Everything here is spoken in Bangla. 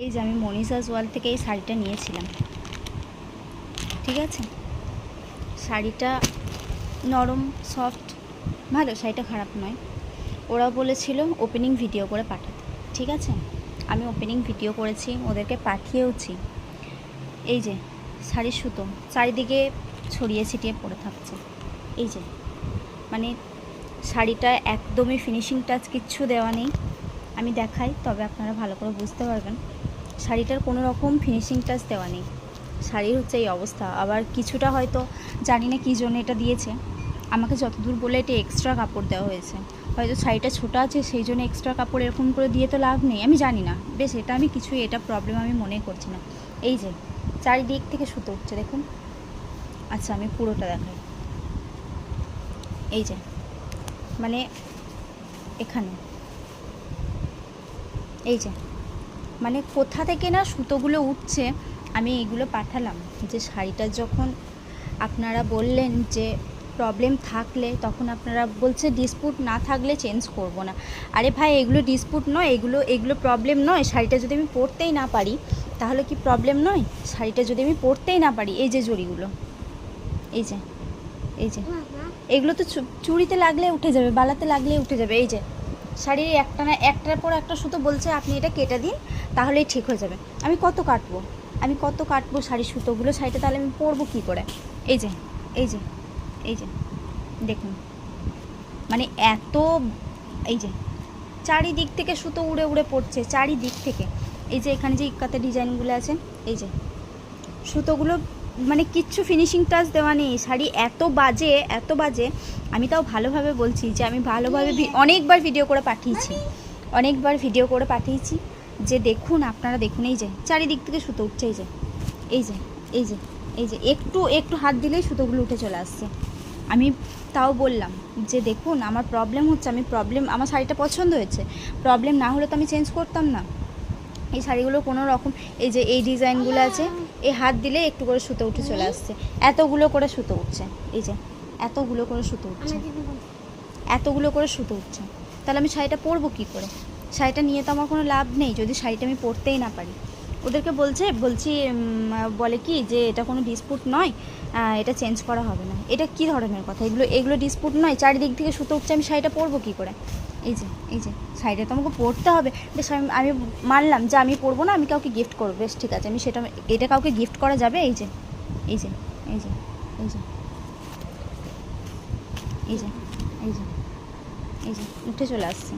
এই যে আমি মনীষাস ওয়াল থেকে এই শাড়িটা নিয়েছিলাম, ঠিক আছে। শাড়িটা নরম সফট ভালো, শাড়িটা খারাপ নয়। ওরা বলেছিল ওপেনিং ভিডিও করে পাঠাতে, ঠিক আছে। আমি ওপেনিং ভিডিও করেছি, ওদেরকে পাঠিয়েওছি। এই যে শাড়ির সুতো চারিদিকে ছড়িয়ে ছিটিয়ে পড়ে থাকছে। এই যে মানে শাড়িটা একদমই ফিনিশিং টাচ কিচ্ছু দেওয়া নেই। আমি দেখাই তবে আপনারা ভালো করে বুঝতে পারবেন। শাড়িটার কোনো রকম ফিনিশিং টাচ দেওয়া নেই। শাড়ির হচ্ছে এই অবস্থা। আবার কিছুটা হয়তো জানি না কী জন্য এটা দিয়েছে, আমাকে যতদূর বলে এটা এক্সট্রা কাপড় দেওয়া হয়েছে। হয়তো শাড়িটা ছোটো আছে সেই জন্য এক্সট্রা কাপড় এরকম করে দিয়ে তো লাভ নেই, আমি জানি না। বেশ, এটা আমি কিছুই এটা প্রবলেম আমি মনে করছি না। এই যে চারিদিক থেকে সুতো উঠছে দেখুন। আচ্ছা আমি পুরোটা দেখাই। এই যে মানে এখানে এই যে মানে কোথা থেকে না সুতোগুলো উঠছে। আমি এইগুলো পাঠালাম যে শাড়িটা যখন আপনারা বললেন যে প্রবলেম থাকলে, তখন আপনারা বলছে ডিসপুট না থাকলে চেঞ্জ করব না। আরে ভাই, এগুলো ডিসপুট নয়, এগুলো প্রবলেম নয়। শাড়িটা যদি আমি পরতেই না পারি তাহলে কি প্রবলেম নয়? শাড়িটা যদি আমি পরতেই না পারি, এই যে জড়িগুলো, এই যে এগুলো তো চুড়িতে লাগলে উঠে যাবে, বালাতে লাগলে উঠে যাবে। এই যে শাড়ির একটা না একটার পর একটা সুতো বলছে আপনি এটা কেটে দিন তাহলেই ঠিক হয়ে যাবে। আমি কত কাটবো শাড়ির সুতোগুলো? শাড়িটা তাহলে আমি পরবো কী করে? এই যে এই যে এই যে দেখুন, মানে এত এই যে চারিদিক থেকে সুতো উড়ে উড়ে পড়ছে, চারিদিক থেকে। এই যে এখানে যে ইক্কাতে ডিজাইনগুলো আছে, এই যে সুতোগুলো মানে কিচ্ছু ফিনিশিং টাচ দেওয়া নেই। শাড়ি এত বাজে। আমি তাও ভালোভাবে বলছি যে আমি ভালোভাবে অনেকবার ভিডিও করে পাঠিয়েছি যে দেখুন, আপনারা দেখুন। এই যে চারিদিক থেকে সুতো উঠছে, এই যে এই যে এই যে এই যে একটু হাত দিলেই সুতোগুলো উঠে চলে আসছে। আমি তাও বললাম যে দেখুন আমার প্রবলেম হচ্ছে, আমার শাড়িটা পছন্দ হয়েছে, প্রবলেম না হলে তো আমি চেঞ্জ করতাম না। এই শাড়িগুলো কোনো রকম এই যে এই ডিজাইনগুলো আছে, এই হাত দিলে একটু করে সুতো উঠে চলে আসছে। এতগুলো করে সুতো উঠছে, এই যে এতগুলো করে সুতো উঠছে। তাহলে আমি শাড়িটা পরবো কী করে? শাড়িটা নিয়ে তো আমার কোনো লাভ নেই যদি শাড়িটা আমি পরতেই না পারি। ওদেরকে বলে কি যে এটা কোনো ডিসপুট নয়, এটা চেঞ্জ করা হবে না। এটা কী ধরনের কথা? এগুলো ডিসপুট নয়, চারিদিক থেকে সুতো উঠছে, আমি শাড়িটা পরবো কী করে? এই যে শাড়িটা তো আমাকে পরতে হবে। বেশ, আমি মানলাম যে আমি পরবো না, আমি কাউকে গিফট করবো। বেশ ঠিক আছে, এটা কাউকে গিফট করা যাবে? এই যে এই যে এই যে এই যে এই যে এই যে এই যে উঠে চলে আসছে।